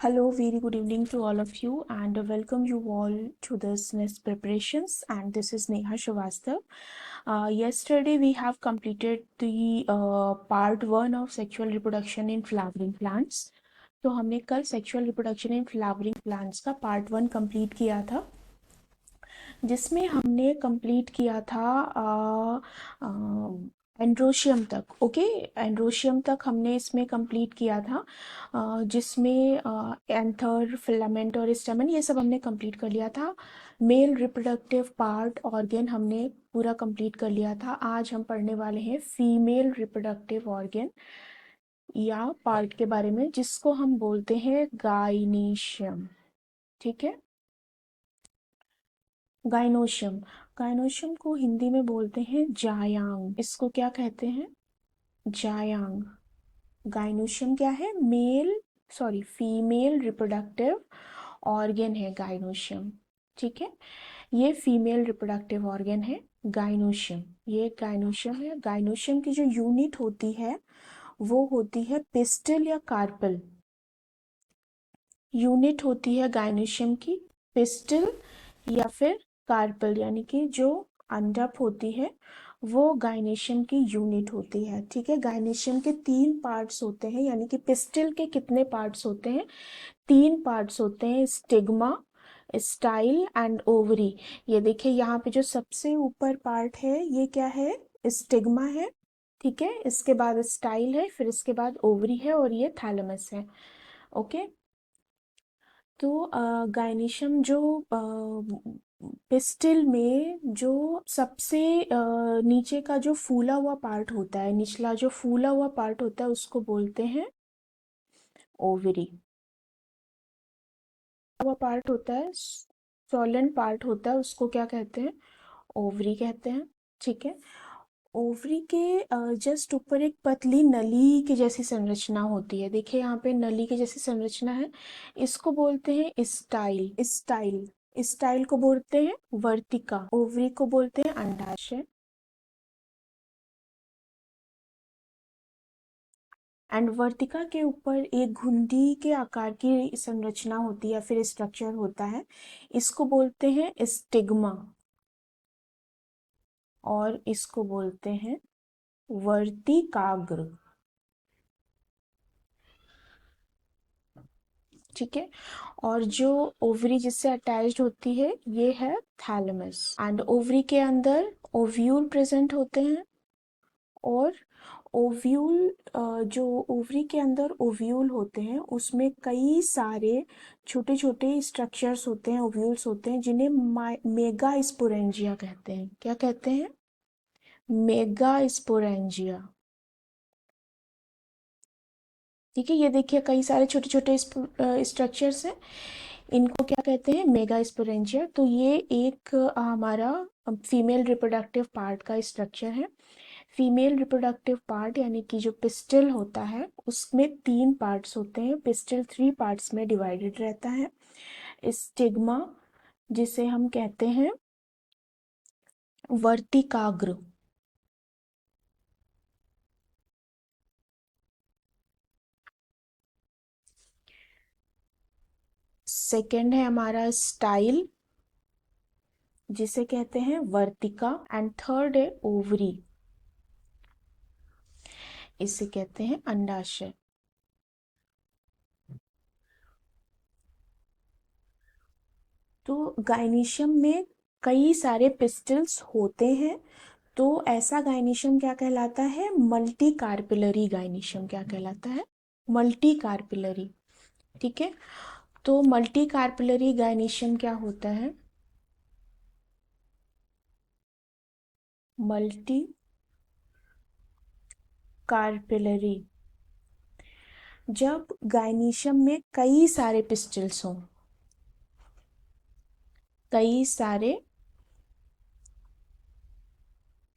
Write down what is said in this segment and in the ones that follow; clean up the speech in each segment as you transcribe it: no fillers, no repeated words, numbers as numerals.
Hello, very good evening to all of you, and welcome you all to this nest preparations. And this is Neha Srivastav. Yesterday, we have completed the part one of sexual reproduction in flowering plants. तो हमने कल sexual reproduction in flowering plants का part one complete किया था, जिसमें हमने complete किया था एंड्रोशियम तक। ओके, एंड्रोशियम तक हमने इसमें कंप्लीट किया था, जिसमें एंथर, फिलामेंट और स्टेमन ये सब हमने कंप्लीट कर लिया था। मेल रिप्रोडक्टिव पार्ट ऑर्गन हमने पूरा कंप्लीट कर लिया था। आज हम पढ़ने वाले हैं फीमेल रिप्रोडक्टिव ऑर्गन या पार्ट के बारे में, जिसको हम बोलते हैं गाइनीशियम। ठीक है, गाइनोशियम। गाइनोशियम को हिंदी में बोलते हैं जायांग। इसको क्या कहते हैं? जायांग। गाइनोशियम क्या है? फीमेल रिप्रोडक्टिव ऑर्गन है गाइनोशियम। ठीक है, ये फीमेल रिप्रोडक्टिव ऑर्गन है गाइनोशियम। ये गाइनोशियम है। गाइनोशियम की जो यूनिट होती है वो होती है पिस्टल या कार्पल। यूनिट होती है गाइनोशियम की पिस्टल या फिर कार्पल, यानी कि जो अंडप होती है वो गाइनेशियम की यूनिट होती है। ठीक है, गाइनेशियम के 3 पार्ट्स होते हैं, यानी कि पिस्टल के कितने पार्ट्स होते हैं? 3 पार्ट्स होते हैं, स्टिग्मा, स्टाइल एंड ओवरी। ये देखिए यहाँ पे जो सबसे ऊपर पार्ट है ये क्या है? स्टिग्मा है। ठीक है, इसके बाद स्टाइल है, फिर इसके बाद ओवरी है और ये थैलेमस है। ओके, तो गायनेशियम जो पिस्टल में जो सबसे नीचे का जो फूला हुआ पार्ट होता है, निचला जो फूला हुआ पार्ट होता है उसको बोलते हैं ओवरी। हुआ पार्ट होता है, सॉलिड पार्ट होता है, उसको क्या कहते हैं? ओवरी कहते हैं। ठीक है, ओवरी के जस्ट ऊपर एक पतली नली की जैसी संरचना होती है। देखिए यहाँ पे नली की जैसी संरचना है, इसको बोलते हैं स्टाइल। स्टाइल, स्टाइल को बोलते हैं वर्तिका। ओवरी को बोलते हैं अंडाशय। एंड वर्तिका के ऊपर एक घुंडी के आकार की संरचना होती है या फिर स्ट्रक्चर होता है, इसको बोलते हैं स्टिग्मा और इसको बोलते हैं वर्तिकाग्र। ठीक है, और जो ओवरी जिससे अटैच्ड होती है ये है थैलेमस। एंड ओवरी के अंदर ओव्यूल प्रेजेंट होते हैं, और ओव्यूल जो ओवरी के अंदर ओव्यूल होते हैं उसमें कई सारे छोटे छोटे स्ट्रक्चर्स होते हैं, ओव्यूल्स होते हैं, जिन्हें मेगा स्पोरेंजिया कहते हैं। क्या कहते हैं? Mega sporangia. ठीक है, ये देखिए कई सारे छोटे छोटे स्ट्रक्चर्स हैं, इनको क्या कहते हैं? Mega sporangia. तो ये एक हमारा फीमेल रिप्रोडक्टिव पार्ट का स्ट्रक्चर है। फीमेल रिप्रोडक्टिव पार्ट यानी कि जो पिस्टल होता है उसमें 3 पार्ट्स होते हैं। पिस्टल 3 पार्ट्स में डिवाइडेड रहता है। स्टिग्मा, जिसे हम कहते हैं वर्तिकाग्र। सेकेंड है हमारा स्टाइल, जिसे कहते हैं वर्तिका। एंड थर्ड है ओवरी, इसे कहते हैं अंडाशय। तो गाइनीशियम में कई सारे पिस्टल्स होते हैं, तो ऐसा गाइनीशियम क्या कहलाता है? Multicarpellary gynoecium. क्या कहलाता है? Multicarpellary. ठीक है, तो मल्टी कार्पिलरी गाइनीशियम क्या होता है? मल्टी कार्पिलरी, जब गाइनीशियम में कई सारे पिस्टल्स हों, कई सारे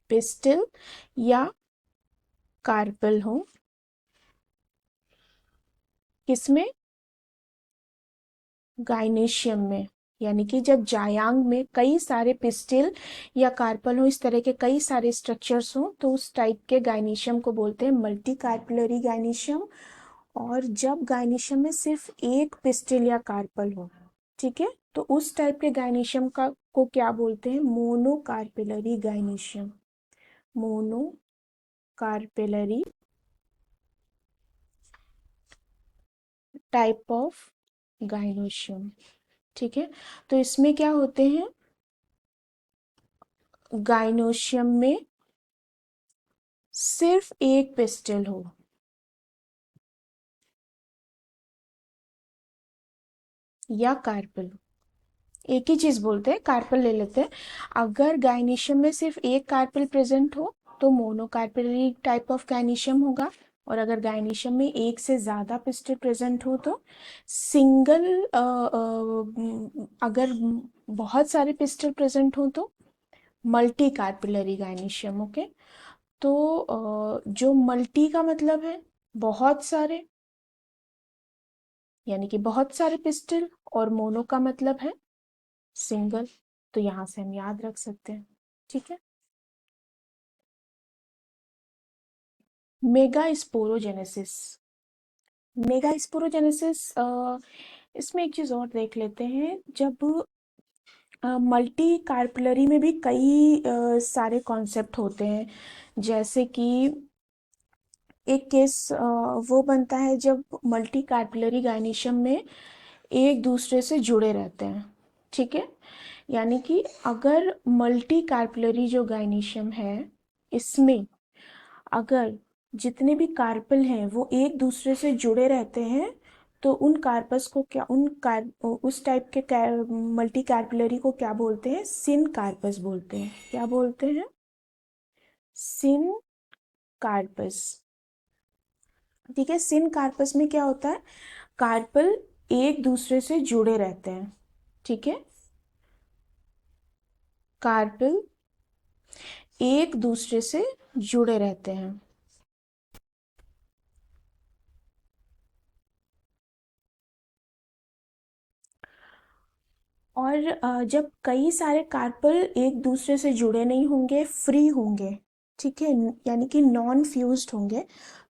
पिस्टल या कार्पल हो, किसमें? गाइनेशियम में। यानी कि जब जायांग में कई सारे पिस्टल या कार्पल हो, इस तरह के कई सारे स्ट्रक्चर्स हो, तो उस टाइप के गाइनेशियम को बोलते हैं मल्टी कार्पिलरी गाइनेशियम। और जब गाइनेशियम में सिर्फ एक पिस्टिल या कार्पल हो, ठीक है, तो उस टाइप के गाइनेशियम का को क्या बोलते हैं? Monocarpellary gynoecium. Monocarpellary type of gynoecium. ठीक है, तो इसमें क्या होते हैं? गाइनोशियम में सिर्फ एक पिस्टल हो या कार्पल, एक ही चीज बोलते हैं, कार्पल ले लेते हैं। अगर गाइनीशियम में सिर्फ एक कार्पल प्रेजेंट हो तो मोनोकार्पेलरी टाइप ऑफ गाइनीशियम होगा, और अगर गाइनीशियम में एक से ज्यादा पिस्टल प्रेजेंट हो तो सिंगल, अगर बहुत सारे पिस्टल प्रेजेंट हो तो मल्टी कार्पिलरी गाइनीशियम। ओके, तो जो मल्टी का मतलब है बहुत सारे, यानी कि बहुत सारे पिस्टल, और मोनो का मतलब है सिंगल, तो यहाँ से हम याद रख सकते हैं। ठीक है, मेगा स्पोरोजेनेसिस। मेगा स्पोरोजेनेसिस, इसमें एक चीज और देख लेते हैं। जब मल्टी कार्पलरी में भी कई सारे कॉन्सेप्ट होते हैं, जैसे कि एक केस वो बनता है जब मल्टी कार्पलरी गाइनेशियम में एक दूसरे से जुड़े रहते हैं। ठीक है, यानी कि अगर मल्टी कार्पलरी जो गाइनेशियम है, इसमें अगर जितने भी कार्पल हैं वो एक दूसरे से जुड़े रहते हैं, तो उन कार्पस को क्या, उस टाइप के मल्टी कार्पलरी को क्या बोलते हैं? सिन कार्पस बोलते हैं। क्या बोलते हैं? सिन कार्पस। ठीक है, सिन कार्पस में क्या होता है? कार्पल एक दूसरे से जुड़े रहते हैं। ठीक है, कार्पल एक दूसरे से जुड़े रहते हैं। और जब कई सारे कार्पल एक दूसरे से जुड़े नहीं होंगे, फ्री होंगे, ठीक है, यानी कि नॉन फ्यूज्ड होंगे,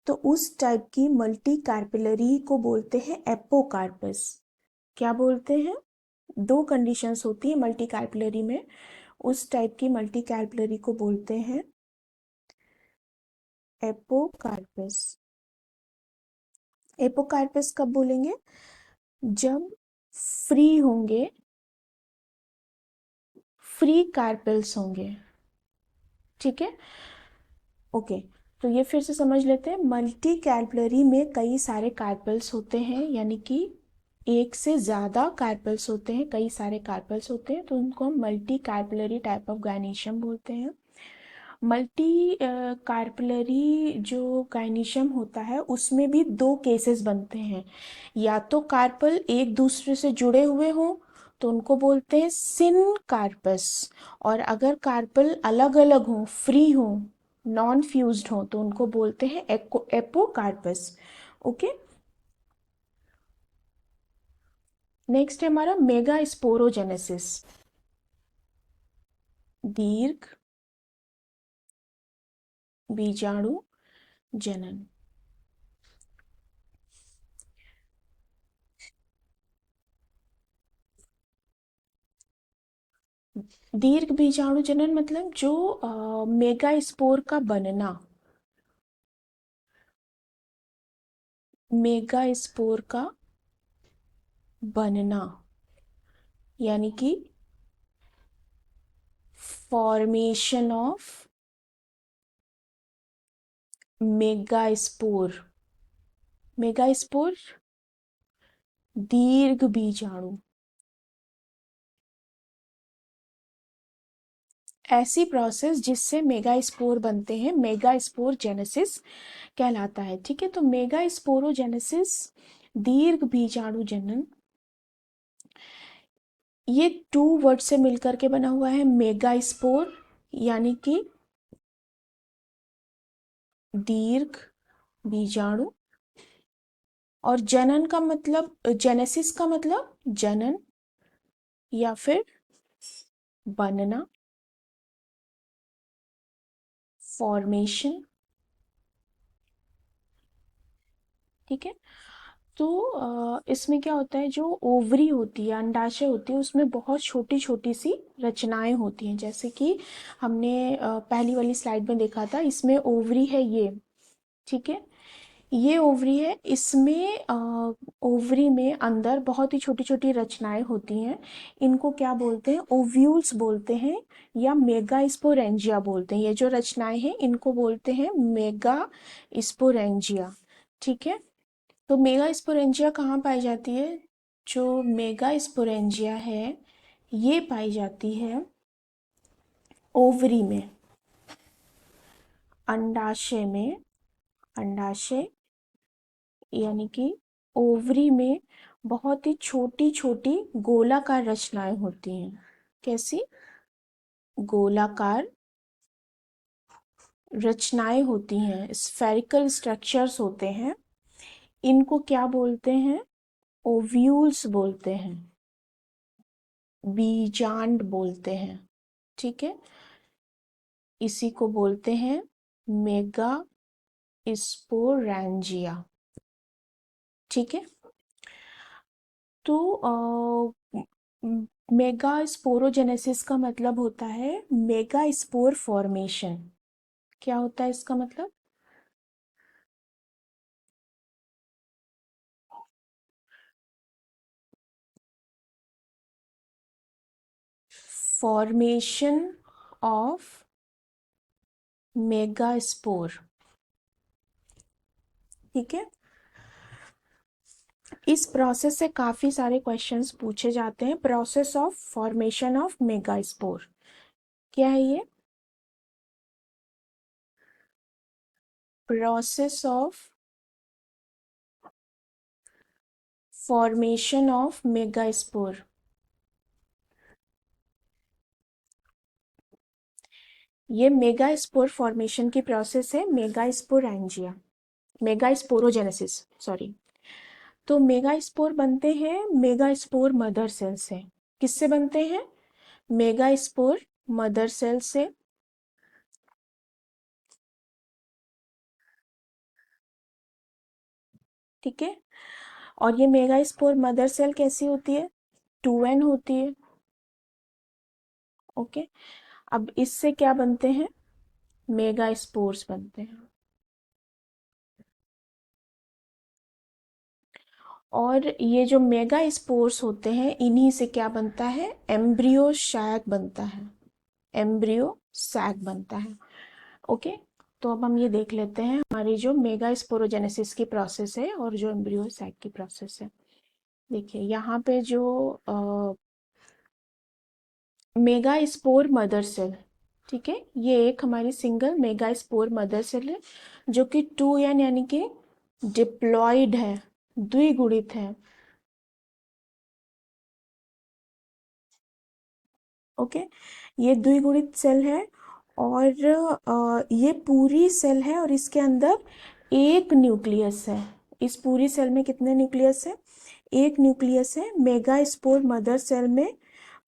तो उस टाइप की मल्टी कार्पिलरी को बोलते हैं एपोकार्पस। क्या बोलते हैं? दो कंडीशंस होती है मल्टी कार्पिलरी में, उस टाइप की मल्टी कार्पिलरी को बोलते हैं एपोकार्पस। एपोकार्पस कब बोलेंगे? जब फ्री होंगे, फ्री कार्पल्स होंगे। ठीक है, ओके, तो ये फिर से समझ लेते हैं। मल्टी कार्पलरी में कई सारे कार्पल्स होते हैं, यानी कि एक से ज़्यादा कार्पल्स होते हैं, कई सारे कार्पल्स होते हैं, तो उनको हम multi carpellary type of gynoecium बोलते हैं। मल्टी कार्पलरी जो गाइनीशियम होता है उसमें भी दो केसेस बनते हैं, या तो कार्पल एक दूसरे से जुड़े हुए हों तो उनको बोलते हैं सिन कार्पस, और अगर कार्पल अलग अलग हों, फ्री हों, नॉन फ्यूज्ड हों, तो उनको बोलते हैं एपोकार्पस। ओके, नेक्स्ट है हमारा मेगा स्पोरोजेनेसिस। दीर्घ बीजाणु जनन। दीर्घ बीजाणु जनन मतलब जो मेगा स्पोर का बनना, मेगा स्पोर का बनना, यानी कि formation of mega spore. Mega spore दीर्घ बीजाणु, ऐसी प्रोसेस जिससे मेगा स्पोर बनते हैं, मेगा स्पोर जेनेसिस कहलाता है। ठीक है, तो मेगा स्पोरोजेनेसिस, दीर्घ बीजाणु जनन, ये टू वर्ड से मिलकर के बना हुआ है। मेगा स्पोर यानी कि दीर्घ बीजाणु, और जनन का मतलब, जेनेसिस का मतलब जनन या फिर बनना, फॉर्मेशन। ठीक है। तो इसमें क्या होता है, जो ओवरी होती है, अंडाशय होती है, उसमें बहुत छोटी छोटी सी रचनाएं होती हैं। जैसे कि हमने पहली वाली स्लाइड में देखा था, इसमें ओवरी है ये, ठीक है, ये ओवरी है। इसमें ओवरी में अंदर बहुत ही छोटी छोटी रचनाएं होती हैं। इनको क्या बोलते हैं, ओव्यूल्स बोलते हैं या मेगा स्पोरेंजिया बोलते हैं। ये जो रचनाएं हैं इनको बोलते हैं मेगा स्पोरेंजिया, ठीक है। तो मेगा स्पोरेंजिया कहाँ पाई जाती है? जो मेगा स्पोरेंजिया है ये पाई जाती है ओवरी में, अंडाशय में, अंडाशय यानी कि ओवरी में बहुत ही छोटी छोटी गोलाकार रचनाएं होती हैं। कैसी? गोलाकार रचनाएं होती हैं, स्फेरिकल स्ट्रक्चर्स होते हैं। इनको क्या बोलते हैं? ओव्यूल्स बोलते हैं, बीजांड बोलते हैं, ठीक है। इसी को बोलते हैं मेगा स्पोरेंजिया, ठीक है। तो मेगा स्पोरोजेनेसिस का मतलब होता है मेगा स्पोर फॉर्मेशन। क्या होता है इसका मतलब? फॉर्मेशन ऑफ मेगा स्पोर, ठीक है। इस प्रोसेस से काफी सारे क्वेश्चंस पूछे जाते हैं। Process of formation of mega spore क्या है ये? Process of formation of mega spore, ये मेगा स्पोर फॉर्मेशन की प्रोसेस है, mega sporangia, mega sporogenesis, sorry. तो मेगा स्पोर बनते हैं मेगा स्पोर मदर सेल से। किससे बनते हैं? मेगा स्पोर मदर सेल से, ठीक है। और ये मेगा स्पोर मदर सेल कैसी होती है? 2n होती है, ओके। अब इससे क्या बनते हैं? मेगा स्पोर्स बनते हैं। और ये जो मेगा स्पोर्स होते हैं इन्हीं से क्या बनता है? एम्ब्रियो सैक बनता है, एम्ब्रियो सैक बनता है, ओके। तो अब हम ये देख लेते हैं हमारी जो मेगा स्पोरोजेनेसिस की प्रोसेस है और जो एम्ब्रियो सैक की प्रोसेस है। देखिए यहाँ पे जो मेगा स्पोर मदर सेल, ठीक है, ये एक हमारी single megaspore mother cell है जो कि 2n यानी कि डिप्लॉयड है, द्विगुणित है, ओके। ये द्विगुणित सेल है और ये पूरी सेल है और इसके अंदर एक न्यूक्लियस है। इस पूरी सेल में कितने न्यूक्लियस है? एक न्यूक्लियस है। मेगा स्पोर मदर सेल में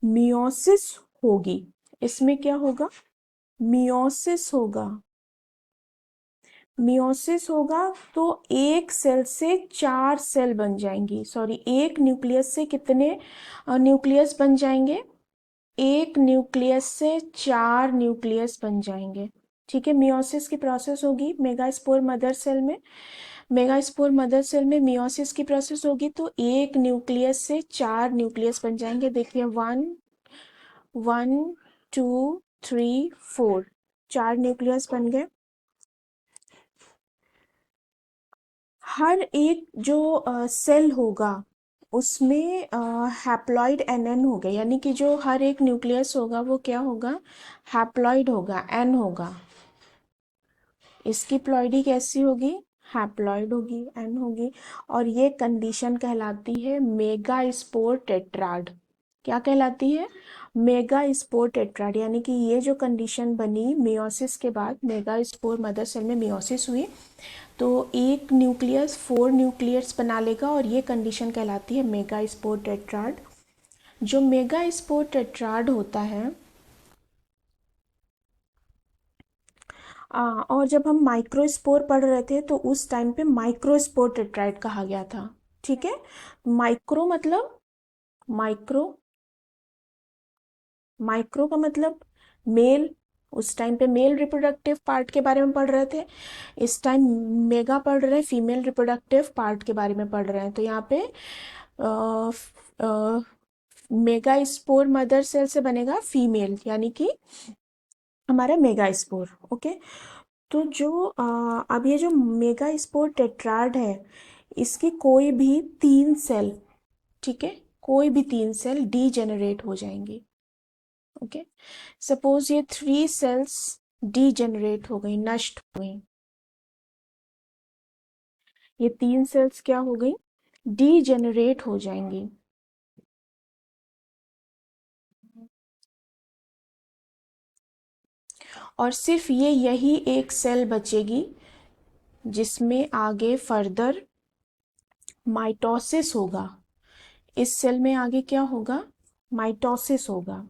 मियोसिस होगी। इसमें क्या होगा? मियोसिस होगा। मियोसिस होगा तो एक सेल से 4 सेल बन जाएंगी, सॉरी, एक न्यूक्लियस से कितने न्यूक्लियस बन जाएंगे? एक न्यूक्लियस से 4 न्यूक्लियस बन जाएंगे, ठीक है। मियोसिस की प्रोसेस होगी मेगास्पोर मदर सेल में। मेगास्पोर मदर सेल में मियोसिस की प्रोसेस होगी तो एक न्यूक्लियस से 4 न्यूक्लियस बन जाएंगे। देखिए 1 1 2 3 4, 4 न्यूक्लियस बन गए। हर एक जो सेल होगा उसमें हैप्लॉइड एन होगा, यानी कि जो हर एक न्यूक्लियस होगा वो क्या होगा? हैप्लॉइड होगा, एन होगा। इसकी प्लॉइडी कैसी होगी? हैप्लॉइड होगी, एन होगी। और ये कंडीशन कहलाती है मेगा स्पोर टेट्राड। क्या कहलाती है? मेगा स्पोर टेट्राड, यानी कि ये जो कंडीशन बनी मियोसिस के बाद, मेगा स्पोर मदर सेल में मियोसिस हुई तो एक न्यूक्लियस 4 न्यूक्लियस बना लेगा और ये कंडीशन कहलाती है मेगा स्पोर टेट्राड। जो मेगा स्पोर टेट्राड होता है और जब हम माइक्रोस्पोर पढ़ रहे थे तो उस टाइम पे माइक्रोस्पोर टेट्राइड कहा गया था। ठीक है, माइक्रो मतलब माइक्रो, माइक्रो का मतलब मेल, उस टाइम पे मेल रिप्रोडक्टिव पार्ट के बारे में पढ़ रहे थे। इस टाइम मेगा पढ़ रहे हैं, फीमेल रिप्रोडक्टिव पार्ट के बारे में पढ़ रहे हैं। तो यहाँ पे मेगा स्पोर मदर सेल से बनेगा फीमेल, यानी कि हमारा मेगा स्पोर। ओके, तो जो अब ये जो मेगा स्पोर टेट्राड है, इसकी कोई भी 3 सेल, ठीक है, कोई भी 3 सेल डीजेनरेट हो जाएंगी। ओके, सपोज ये 3 सेल्स डीजेनरेट हो गई, नष्ट हो गई, ये 3 सेल्स क्या हो गई, डीजेनरेट हो जाएंगी। और सिर्फ ये यही एक सेल बचेगी जिसमें आगे फर्दर माइटोसिस होगा। इस सेल में आगे क्या होगा, माइटोसिस होगा।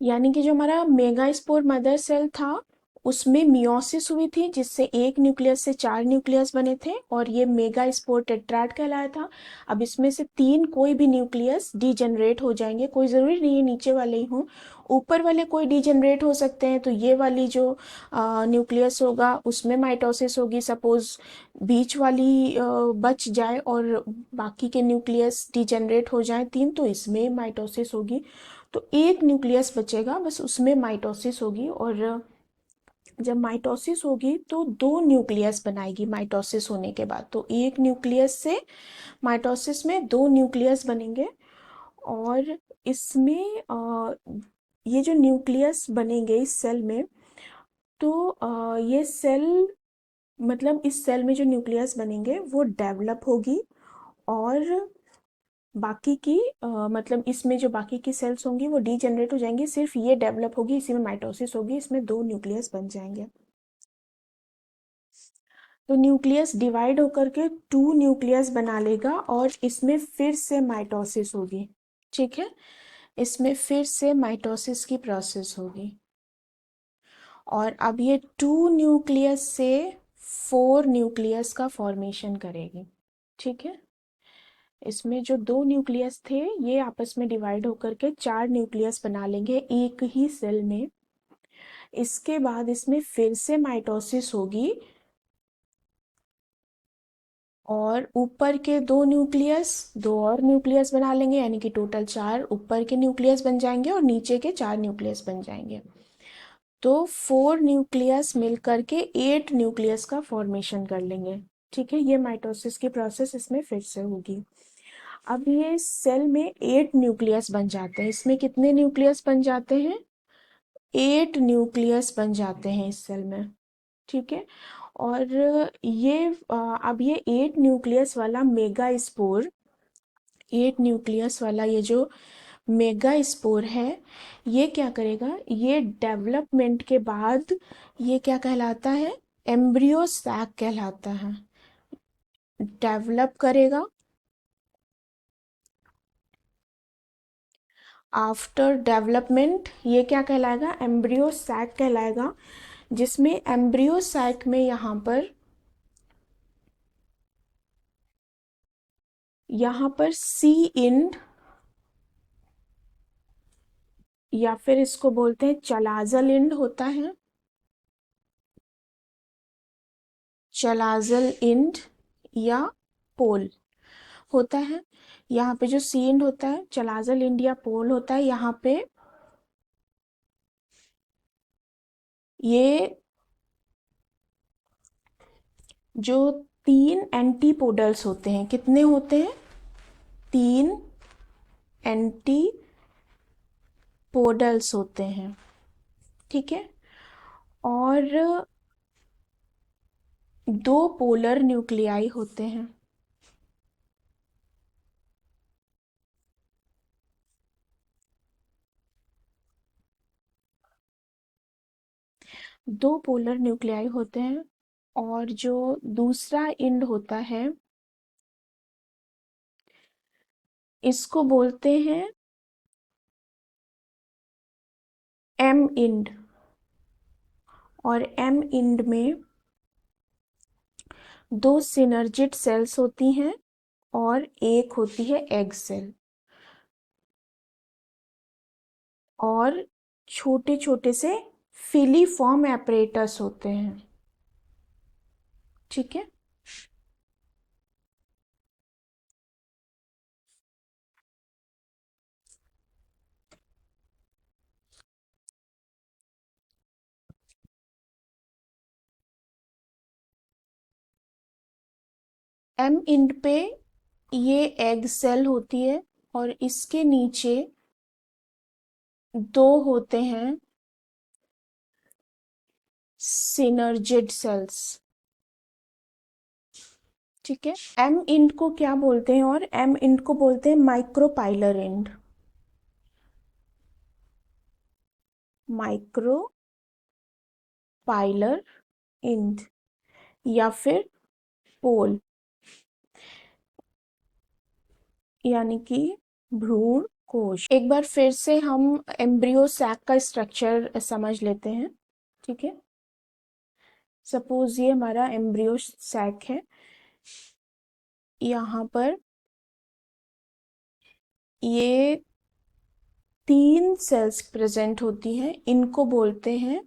यानी कि जो हमारा मेगास्पोर मदर सेल था उसमें मियोसिस हुई थी, जिससे एक न्यूक्लियस से 4 न्यूक्लियस बने थे और ये मेगास्पोर टेट्राड कहलाया था। अब इसमें से 3 कोई भी न्यूक्लियस डीजेनरेट हो जाएंगे, कोई ज़रूरी नहीं है नीचे वाले ही हों, ऊपर वाले कोई डीजेनरेट हो सकते हैं। तो ये वाली जो न्यूक्लियस होगा उसमें माइटोसिस होगी, सपोज बीच वाली बच जाए और बाकी के न्यूक्लियस डीजेनरेट हो जाए 3, तो इसमें माइटोसिस होगी। तो एक न्यूक्लियस बचेगा, बस उसमें माइटोसिस होगी। और जब माइटोसिस होगी तो 2 न्यूक्लियस बनाएगी माइटोसिस होने के बाद। तो एक न्यूक्लियस से माइटोसिस में 2 न्यूक्लियस बनेंगे। और इसमें ये जो न्यूक्लियस बनेंगे इस सेल में, तो ये सेल मतलब इस सेल में जो न्यूक्लियस बनेंगे वो डेवलप होगी। और बाकी की मतलब इसमें जो बाकी की सेल्स होंगी वो डीजेनरेट हो जाएंगी, सिर्फ ये डेवलप होगी, इसी में माइटोसिस होगी, इसमें 2 न्यूक्लियस बन जाएंगे। तो न्यूक्लियस डिवाइड होकर के 2 न्यूक्लियस बना लेगा और इसमें फिर से माइटोसिस होगी। ठीक है, इसमें फिर से माइटोसिस की प्रोसेस होगी। और अब ये 2 न्यूक्लियस से 4 न्यूक्लियस का फॉर्मेशन करेगी। ठीक है, इसमें जो 2 न्यूक्लियस थे ये आपस में डिवाइड होकर के 4 न्यूक्लियस बना लेंगे एक ही सेल में। इसके बाद इसमें फिर से माइटोसिस होगी और ऊपर के 2 न्यूक्लियस 2 और न्यूक्लियस बना लेंगे, यानी कि टोटल 4 ऊपर के न्यूक्लियस बन जाएंगे और नीचे के 4 न्यूक्लियस बन जाएंगे। तो 4 न्यूक्लियस मिलकर के 8 न्यूक्लियस का फॉर्मेशन कर लेंगे। ठीक है, ये माइटोसिस की प्रोसेस इसमें फिर से होगी। अब ये सेल में 8 न्यूक्लियस बन जाते हैं। इसमें कितने न्यूक्लियस बन जाते हैं, 8 न्यूक्लियस बन जाते हैं इस सेल में। ठीक है, और ये अब ये 8 न्यूक्लियस वाला मेगा स्पोर, 8 न्यूक्लियस वाला ये जो मेगा स्पोर है, ये क्या करेगा, ये डेवलपमेंट के बाद ये क्या कहलाता है, एम्ब्रियो सैक कहलाता है। डेवलप करेगा, आफ्टर डेवलपमेंट ये क्या कहलाएगा, एम्ब्रियो सैक कहलाएगा। जिसमें एम्ब्रियो सैक में यहाँ पर सी इंड, या फिर इसको बोलते हैं चलाजल इंड होता है, चलाजल इंड या पोल होता है। यहाँ पे जो सी इंड होता है, चलाजल इंड या पोल होता है, यहाँ पे ये जो 3 एंटीपोडल्स होते हैं, कितने होते हैं, 3 एंटीपोडल्स होते हैं। ठीक है, और 2 पोलर न्यूक्लियाई होते हैं। 2 पोलर न्यूक्लियाई होते हैं। और जो दूसरा इंड होता है इसको बोलते हैं एम इंड, और एम इंड में दो सिनर्जिड सेल्स होती हैं और एक होती है एग सेल, और छोटे छोटे से फिलीफॉर्म एपरेटस होते हैं। ठीक है। एम इंड पे ये एग सेल होती है और इसके नीचे दो होते हैं सिनर्जिड सेल्स। ठीक है। एम इंड को क्या बोलते हैं, और एम इंड को बोलते हैं माइक्रोपाइलर इंड। माइक्रोपाइलर इंड या फिर पोल, यानी कि भ्रूण कोश। एक बार फिर से हम एम्ब्रियो सैक का स्ट्रक्चर समझ लेते हैं। ठीक है। सपोज ये हमारा एम्ब्रियो सैक है, यहाँ पर ये तीन सेल्स प्रेजेंट होती हैं, इनको बोलते हैं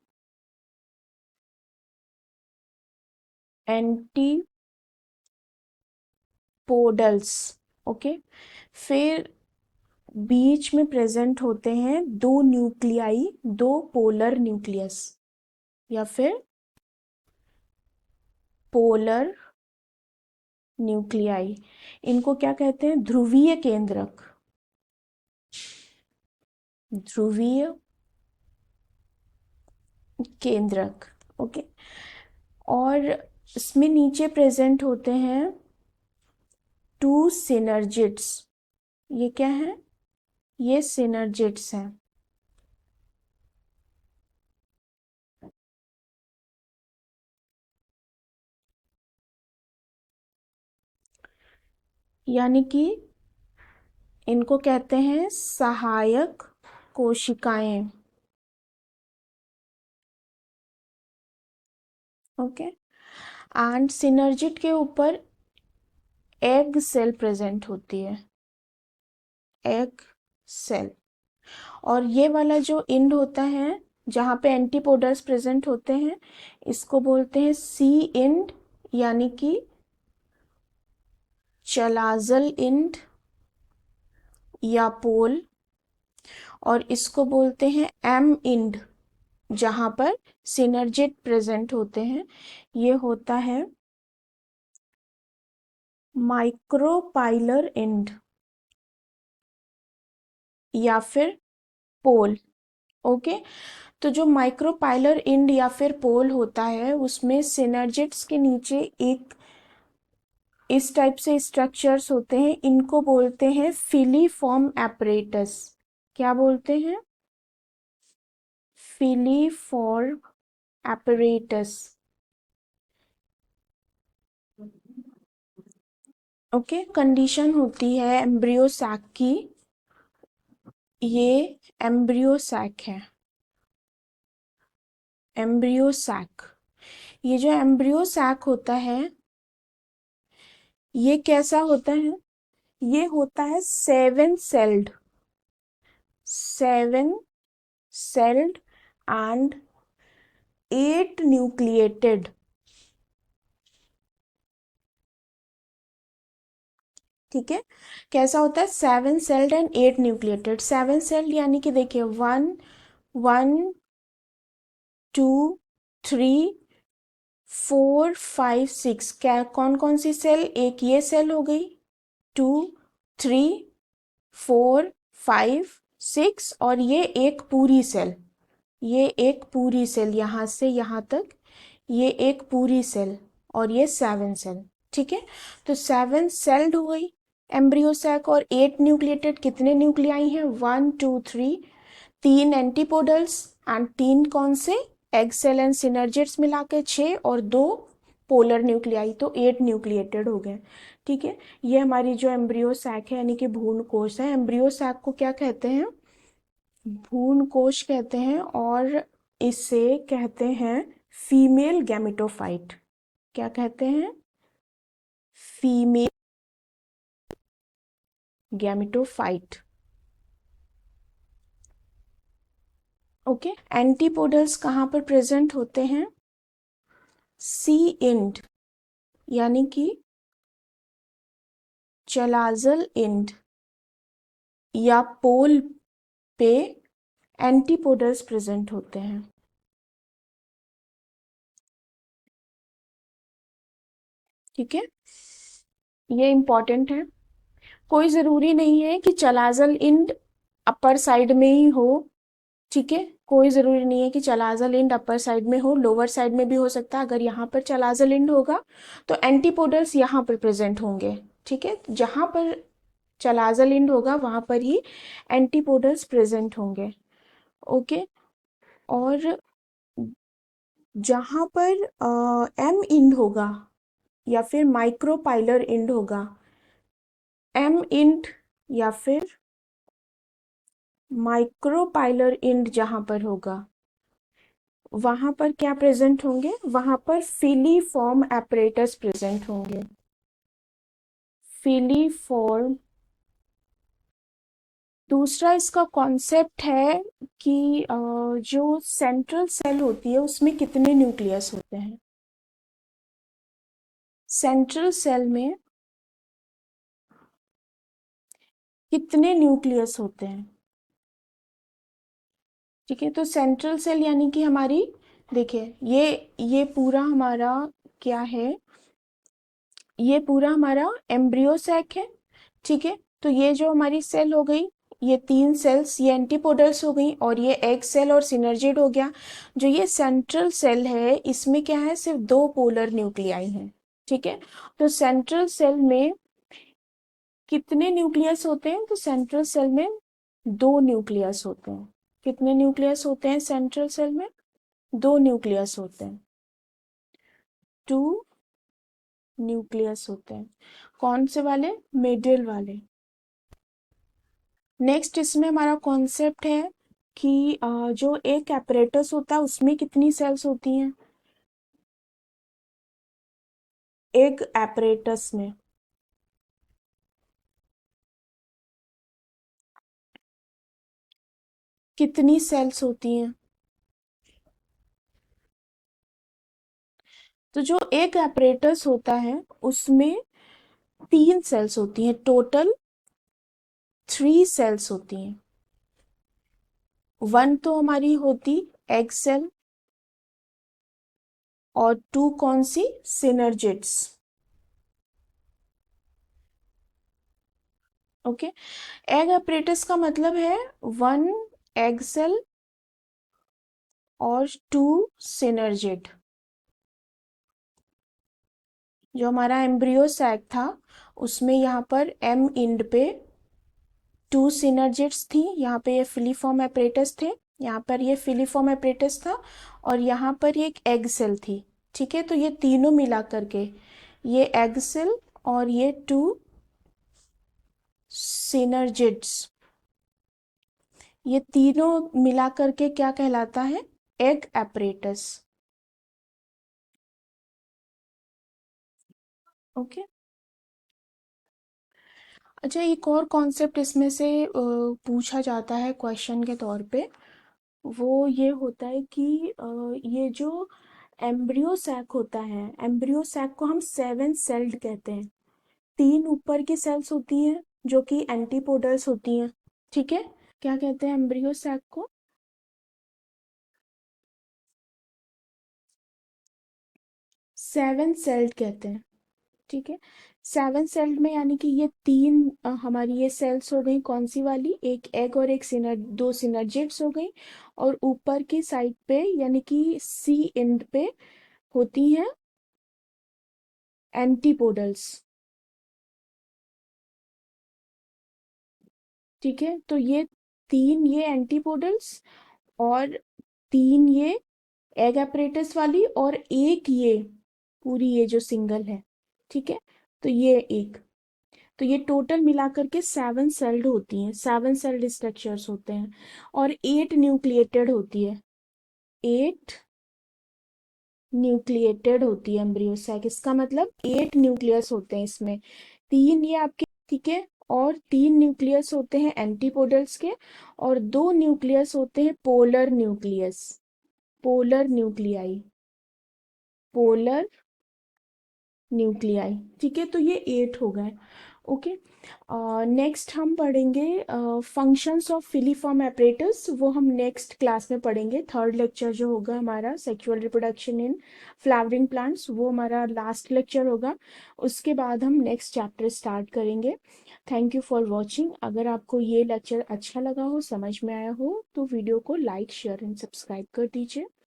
एंटीपोडल्स। ओके। फिर बीच में प्रेजेंट होते हैं दो न्यूक्लियाई, दो पोलर न्यूक्लियस या फिर पोलर न्यूक्लियाई। इनको क्या कहते हैं, ध्रुवीय केंद्रक। ध्रुवीय केंद्रक। ओके। और इसमें नीचे प्रेजेंट होते हैं टू सिनर्जिड्स। ये क्या है, ये सिनर्जिड्स हैं। यानी कि इनको कहते हैं सहायक कोशिकाएं। ओके। एंड सिनर्जिड के ऊपर एग सेल प्रेजेंट होती है, एग सेल। और ये वाला जो इंड होता है जहाँ पे एंटीपोडल्स प्रेजेंट होते हैं, इसको बोलते हैं सी इंड, यानी कि चलाजल इंड या पोल। और इसको बोलते हैं एम इंड, जहाँ पर सिनर्जिड प्रेजेंट होते हैं, ये होता है माइक्रोपाइलर इंड या फिर पोल। ओके। तो जो माइक्रोपाइलर इंड या फिर पोल होता है उसमें सिनर्जिड्स के नीचे एक इस टाइप से स्ट्रक्चर्स होते हैं, इनको बोलते हैं फिलीफॉर्म एपरेटस। क्या बोलते हैं, फिलीफॉर्म एपरेटस। ओके। कंडीशन होती है एम्ब्रियो सैक की, ये एम्ब्रियो सैक है, एम्ब्रियो सैक। ये जो एम्ब्रियो सैक होता है ये कैसा होता है, ये होता है सेवन सेल्ड एंड 8 न्यूक्लिएटेड। ठीक है। कैसा होता है, 7 सेल्ड एंड 8 न्यूक्लिएटेड। 7 सेल्ड यानी कि देखिए 1 1 2 3 4 5 6, क्या कौन कौन सी सेल, एक ये सेल हो गई, 2 3 4 5 6, और ये एक पूरी सेल, ये एक पूरी सेल यहाँ से यहाँ तक, ये एक पूरी सेल, और ये 7 सेल। ठीक है। तो 7 सेल्ड हो गई एम्ब्रियो सैक, और 8 न्यूक्लिएटेड, कितने न्यूक्लियाई हैं, 1 2 3, 3 एंटीपोडल्स एंड 3 कौन से, एग सेल एंड सिनर्जिड्स मिला के 6, और 2 पोलर न्यूक्लियाई, तो 8 न्यूक्लिएटेड हो गए। ठीक है। ये हमारी जो एम्ब्रियो सैक है यानी कि भ्रूण कोश है। एम्ब्रियो सैक को क्या कहते हैं, भ्रूण कोश कहते हैं और इसे कहते हैं फीमेल गैमेटोफाइट। क्या कहते हैं? Female gametophyte. ओके। एंटीपोडल्स कहाँ पर प्रेजेंट होते हैं? सी इंड यानी कि चलाजल इंड या पोल पे एंटीपोडल्स प्रेजेंट होते हैं। ठीक है, ये इंपॉर्टेंट है। कोई ज़रूरी नहीं है कि चलाजल इंड अपर साइड में ही हो। ठीक है, कोई ज़रूरी नहीं है कि चलाजल इंड अपर साइड में हो, लोअर साइड में भी हो सकता है। अगर यहाँ पर चलाजल इंड होगा तो एंटीपोडल्स यहाँ पर प्रेजेंट होंगे। ठीक है, जहाँ पर चलाजल इंड होगा वहाँ पर ही एंटीपोडल्स प्रेजेंट होंगे। ओके। और जहाँ पर एम इंड होगा या फिर माइक्रोपाइलर इंड होगा, एम इंड या फिर माइक्रोपाइलर इंड जहाँ पर होगा वहाँ पर क्या प्रेजेंट होंगे? वहाँ पर फिलीफॉर्म एपरेटस प्रेजेंट होंगे। फिलीफॉर्म। दूसरा इसका कॉन्सेप्ट है कि जो सेंट्रल सेल होती है उसमें कितने न्यूक्लियस होते हैं? सेंट्रल सेल में कितने न्यूक्लियस होते हैं? ठीक है, तो सेंट्रल सेल यानी कि हमारी, देखिए ये पूरा हमारा क्या है? ये पूरा हमारा एम्ब्रियो सैक है। ठीक है, तो ये जो हमारी सेल हो गई, ये तीन सेल्स, ये एंटीपोडल्स हो गई और ये एग सेल और सिनर्जिड हो गया। जो ये सेंट्रल सेल है इसमें क्या है? सिर्फ दो पोलर न्यूक्लियाई हैं। ठीक है, तो सेंट्रल सेल में कितने न्यूक्लियस होते हैं? तो सेंट्रल सेल में दो न्यूक्लियस होते हैं। कितने न्यूक्लियस होते हैं सेंट्रल सेल में? दो न्यूक्लियस होते हैं। टू न्यूक्लियस होते हैं। कौन से वाले? मिडिल वाले। नेक्स्ट इसमें हमारा कॉन्सेप्ट है कि जो एक एपरेटस होता है उसमें कितनी सेल्स होती हैं? एक एपरेटस में कितनी सेल्स होती हैं? तो जो एक एपरेटस होता है उसमें तीन सेल्स होती हैं, टोटल थ्री सेल्स होती हैं। वन तो हमारी होती एग सेल और टू कौन सी? सिनर्जिड्स। ओके। एग एपरेटस का मतलब है वन एग सेल और टू सिनर्जिड। जो हमारा एम्ब्रियो सैक था उसमें यहाँ पर एम इंड पे टू सिनर्जिड्स थी, यहाँ पे ये फिलीफॉर्म एपरेटस थे, यहाँ पर ये फिलीफॉर्म एपरेटस था और यहाँ पर ये एक एग सेल थी। ठीक है, तो ये तीनों मिला करके, ये एग सेल और ये टू सिनर्जिड्स, ये तीनों मिला करके क्या कहलाता है? Egg apparatus. ओके। अच्छा, एक और कॉन्सेप्ट इसमें से पूछा जाता है क्वेश्चन के तौर पे, वो ये होता है कि ये जो एम्ब्रियो सैक होता है, एम्ब्रियो सैक को हम सेवन सेल्ड कहते हैं। तीन ऊपर की सेल्स होती हैं जो कि एंटीपोडल्स होती हैं। ठीक है, क्या कहते हैं एम्ब्रियो सैक को? सेवन सेल्ड कहते हैं। ठीक है, सेवन सेल्ड में यानी कि ये तीन हमारी ये सेल्स हो गई, कौन सी वाली? एक एग और एक सिनर, दो सिनर्जिड्स हो गई। और ऊपर की साइड पे यानी कि सी एंड पे होती हैं एंटीपोडल्स। ठीक है, तो ये तीन ये एंटीपोडल्स और तीन ये एग एपरेटस वाली और एक ये पूरी ये जो सिंगल है। ठीक है, तो ये एक, तो ये टोटल मिलाकर के 7 सेल्ड होती हैं, 7 सेल्ड स्ट्रक्चर्स होते हैं, और 8 न्यूक्लिएटेड होती है, 8 न्यूक्लिएटेड होती है एम्ब्रियोसैक। इसका मतलब 8 न्यूक्लियस होते हैं इसमें, 3 ये आपके, ठीक है, और 3 न्यूक्लियस होते हैं एंटीपोडल्स के, और 2 न्यूक्लियस होते हैं polar nucleus, polar nuclei, polar nuclei, ठीक है। तो ये 8 हो गए। ओके, नेक्स्ट हम पढ़ेंगे फंक्शंस ऑफ फिलीफॉर्म एपरेटस, वो हम नेक्स्ट क्लास में पढ़ेंगे। थर्ड लेक्चर जो होगा हमारा sexual reproduction in flowering plants, वो हमारा लास्ट लेक्चर होगा। उसके बाद हम नेक्स्ट चैप्टर स्टार्ट करेंगे। Thank you for watching. अगर आपको ये लेक्चर अच्छा लगा हो, समझ में आया हो, तो वीडियो को लाइक शेयर एंड सब्सक्राइब कर दीजिए।